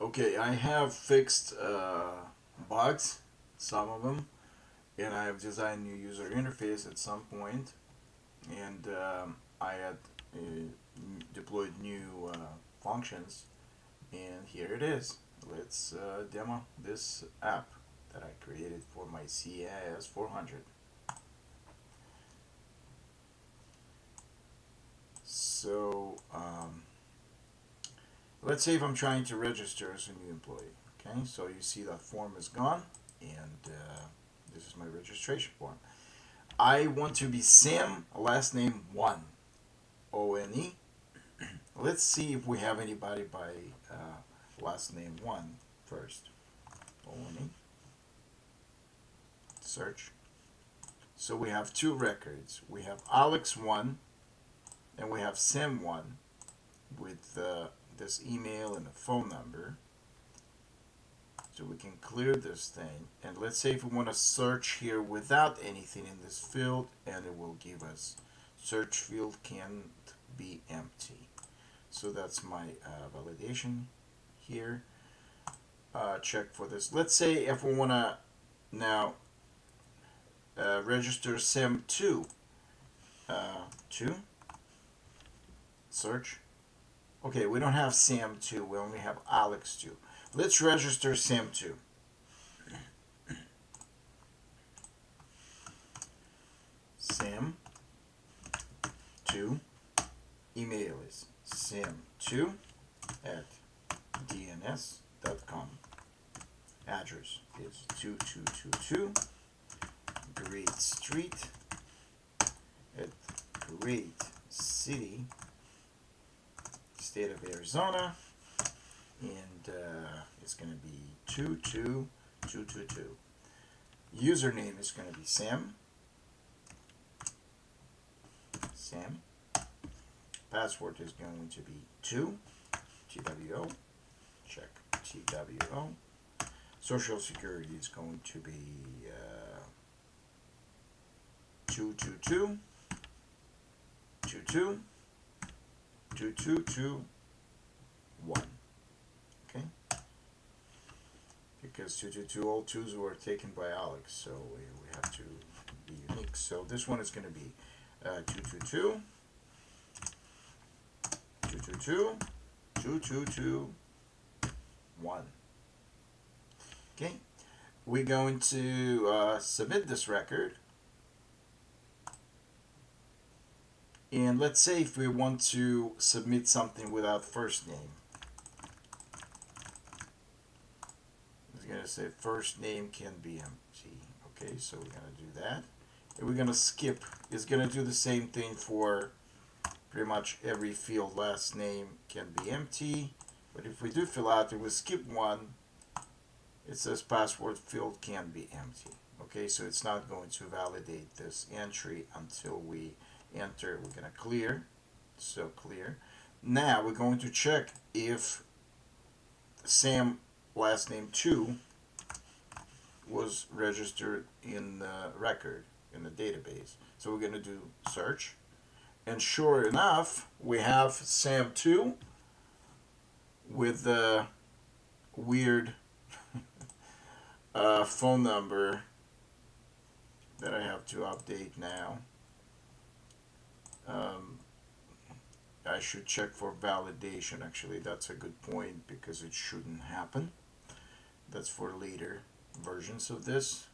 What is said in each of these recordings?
Okay, I have fixed bugs, some of them, and I have designed new user interface at some point, and I had deployed new functions, and here it is. Let's demo this app that I created for my CIS 400. So let's say if I'm trying to register as a new employee. Okay, so you see that form is gone, and this is my registration form. I want to be Sam, last name 1, O-N-E. Let's see if we have anybody by last name 1 first. O-N-E. Search. So we have two records. We have Alex 1 and we have Sam 1 with this email and a phone number. So we can clear this thing, and let's say if we want to search here without anything in this field, and it will give us search field can't be empty. So that's my validation here. Check for this. Let's say if we want to now register SIM2, 2, search. Okay, we don't have SAM2, we only have Alex2. Let's register SAM2. SAM2, email is sam2@dns.com. Address is 2222 Great Street at Great City, State of Arizona, and it's going to be 22222. Username is going to be Sam. Password is going to be 2 TWO. Check TWO. Social Security is going to be 222 22 2221. Okay? Because 222, all twos were taken by Alex, so we have to be unique. So this one is going to be 222 222 2221. Okay? We're going to submit this record. And let's say if we want to submit something without first name. It's going to say first name can be empty. Okay, so we're going to do that. And we're going to skip. It's going to do the same thing for pretty much every field. Last name can be empty. But if we do fill out and we skip one, it says password field can be empty. Okay, so it's not going to validate this entry until we enter. We're going to clear. So clear. Now we're going to check if Sam last name 2 was registered in the record, in the database. So we're going to do search. And sure enough, we have Sam 2 with the weird phone number that I have to update now. I should check for validation. Actually, that's a good point because it shouldn't happen. That's for later versions of this,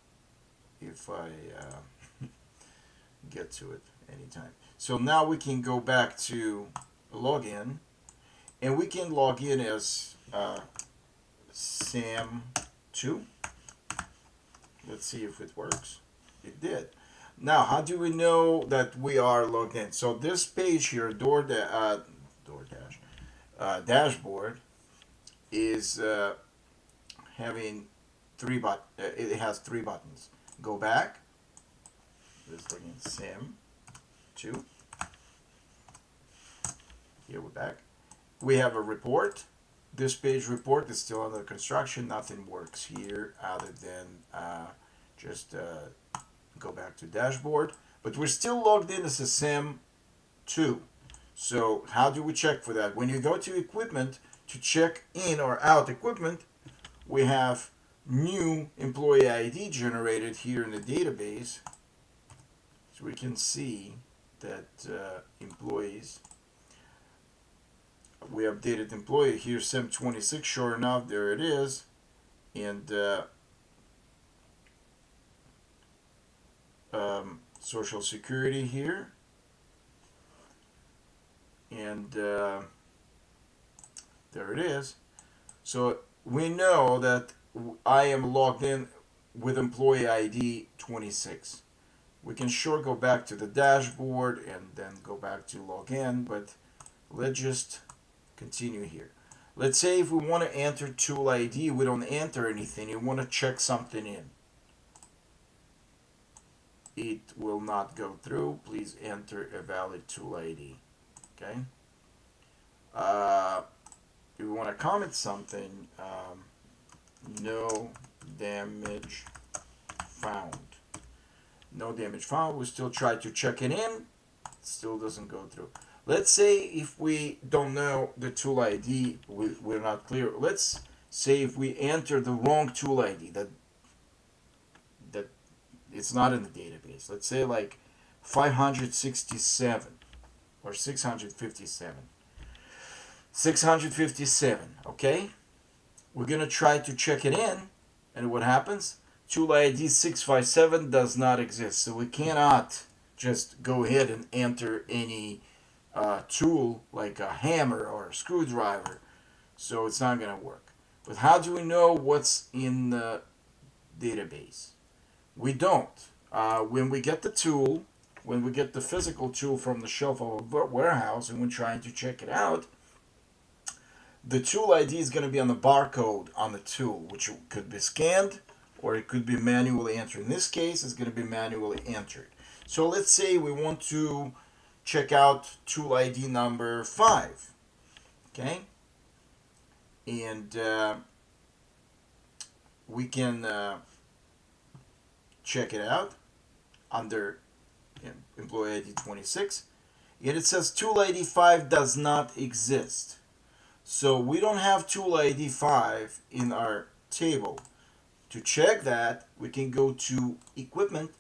if I get to it anytime. So now we can go back to login, and we can log in as Sam2. Let's see if it works. It did. Now, how do we know that we are logged in? So this page here, dashboard, is having it has three buttons. Go back. Let's bring in Sam2. Here we're back. We have a report. This page report is still under construction. Nothing works here other than just go back to dashboard. But we're still logged in as a Sam2. So how do we check for that? When you go to equipment to check in or out equipment, we have new employee ID generated here in the database. So we can see that employees, we updated employee here, SIM26, sure enough, there it is. And Social Security here. And there it is. So we know that I am logged in with employee ID 26. We can sure go back to the dashboard and then go back to login, but let's just continue here. Let's say if we want to enter tool ID, we don't enter anything, you want to check something in. It will not go through. Please enter a valid tool ID. Okay. If we want to comment something, no damage found. No damage found. We still try to check it in. It still doesn't go through. Let's say if we don't know the tool ID, we're not clear. Let's say if we enter the wrong tool ID, that it's not in the database. Let's say like 567 or 657. 657, okay? We're going to try to check it in, and what happens? Tool ID 657 does not exist, so we cannot just go ahead and enter any tool like a hammer or a screwdriver, so it's not going to work. But how do we know what's in the database? We don't. When we get the tool, when we get the physical tool from the shelf of a warehouse and we're trying to check it out, the tool ID is going to be on the barcode on the tool, which could be scanned or it could be manually entered. In this case, it's going to be manually entered. So let's say we want to check out tool ID number 5. Okay? And we can check it out under employee ID 26. Yet it says tool ID 5 does not exist. So we don't have tool ID 5 in our table. To check that, we can go to equipment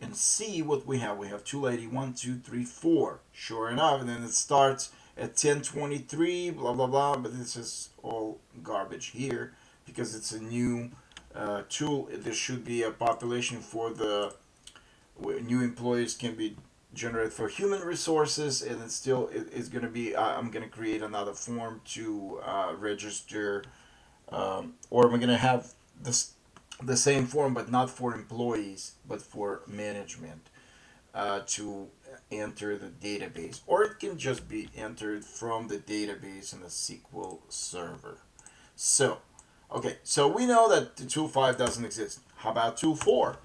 and see what we have. We have tool ID 1, 2, 3, 4. Sure enough, and then it starts at 1023, blah, blah, blah. But this is all garbage here because it's a new tool. There should be a population for the new employees can be generated for human resources, and it's going to be I'm going to create another form to register, or I'm going to have the same form but not for employees but for management to enter the database, or it can just be entered from the database in the SQL Server. So okay, so we know that the tool 5 doesn't exist. How about tool 4?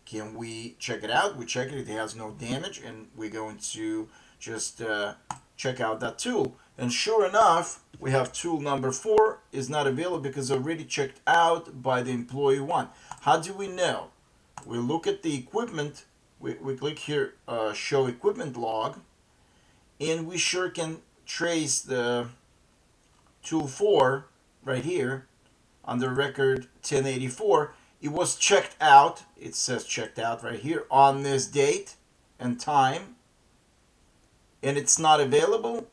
Can we check it out? We check it, it has no damage, and we're going to just check out that tool. And sure enough, we have tool number 4 is not available because already checked out by the employee 1. How do we know? We look at the equipment, we click here, show equipment log, and we sure can trace the tool 4 right here under record 1084. It was checked out, it says checked out right here, on this date and time, and it's not available.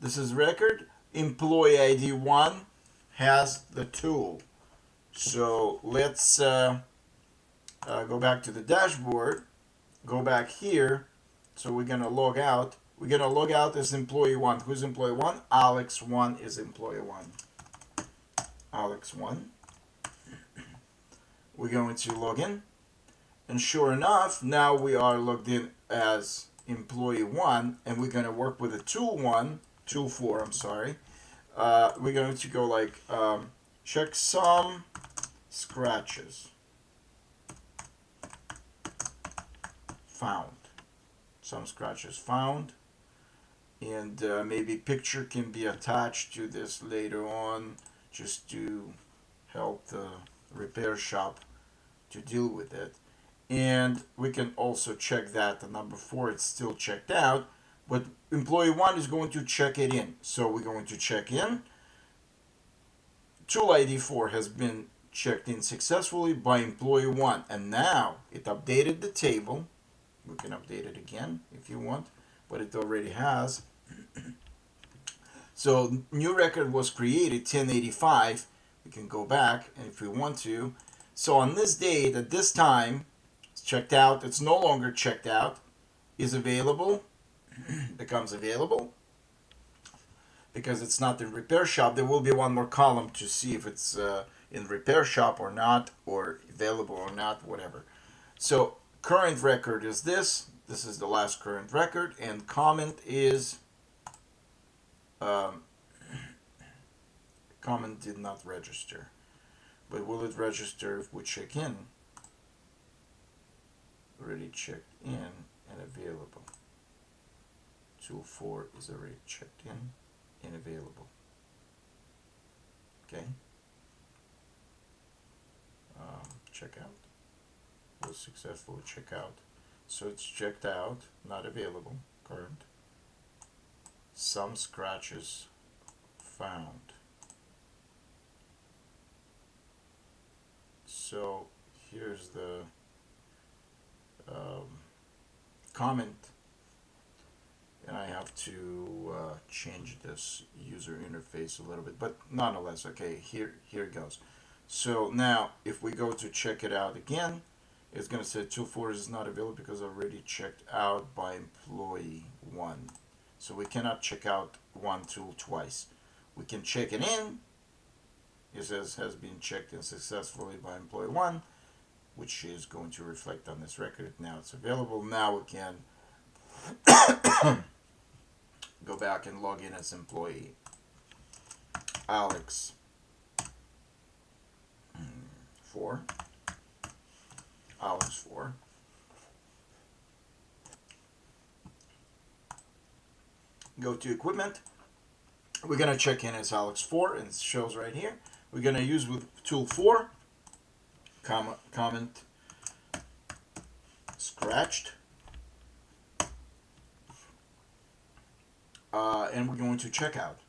This is record. Employee ID 1 has the tool. So let's go back to the dashboard, go back here. So we're going to log out. We're going to log out as employee 1. Who's employee 1? Alex 1 is employee 1. Alex 1. We're going to log in, and sure enough, now we are logged in as employee 1, and we're going to work with the tool 4, I'm sorry. We're going to go like check some scratches found. Some scratches found, and maybe picture can be attached to this later on just to help the repair shop to deal with it. And we can also check that the number 4 it's still checked out, But employee 1 is going to check it in. So we're going to check in. Tool ID 4 has been checked in successfully by employee 1. And now it updated the table. We can update it again if you want, but it already has. So new record was created 1085. We can go back and if we want to. So on this date, at this time, it's checked out. It's no longer checked out. Is available. Becomes available. Because it's not in repair shop, there will be one more column to see if it's in repair shop or not, or available or not, whatever. So current record is this. This is the last current record, and comment is comment did not register. But will it register if we check in? Already checked in and available. Tool 4 is already checked in and available. Okay. Check out. Was successfully check out. So it's checked out, not available, current. Some scratches found. So here's the comment, and I have to change this user interface a little bit, but nonetheless, okay, here it goes. So now if we go to check it out again, it's going to say tool 4 is not available because already checked out by employee 1. So we cannot check out one tool twice. We can check it in. It says has been checked in successfully by employee 1, which is going to reflect on this record. Now it's available. Now we can go back and log in as employee. Alex 4. Alex 4. Go to equipment. We're going to check in as Alex 4, and it shows right here. We're going to use with tool 4, comment scratched, and we're going to check out.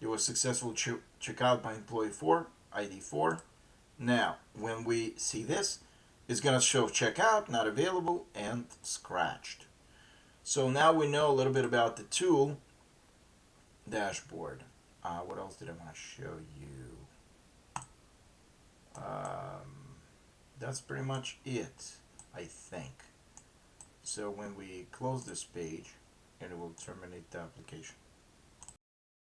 It was successful check out by employee 4, ID 4. Now, when we see this, it's going to show checkout, not available, and scratched. So now we know a little bit about the tool dashboard. What else did I want to show you? That's pretty much it, I think. So when we close this page, it will terminate the application.